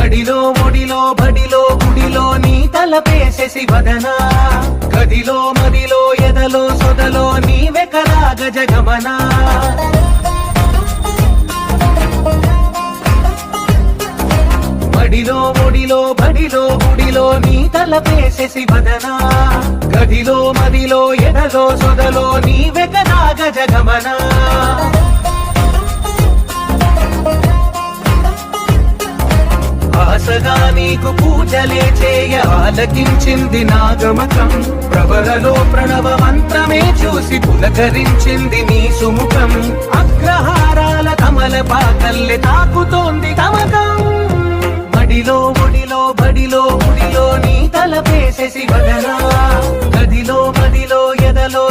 మడిలో ఒడిలో బడిలో గుడిలో నీ తలపేసేసి వదనా గదిలో మదిలో ఎదలో సొదలో నీవే కదా గజగమనా మడిలో ఒడిలో బడిలో గుడిలో నీ తలపేసేసి వదనా గదిలో మదిలో ఎదలో సొదలో నీవే కదా గజగమనా ఆశగా నీకు పూజలే చేయ ఆలకించింది నాగమకం ప్రవరలో ప్రణవ మంత్రమే చూసి పులకరించింది నీ సుముఖం అగ్రహారాల కమల పాకల్లె తాకుతోంది తమకం మడిలో ఒడిలో బడిలో గుడిలో నీ తలపేసేసి వదనా గదిలో మదిలో ఎదలో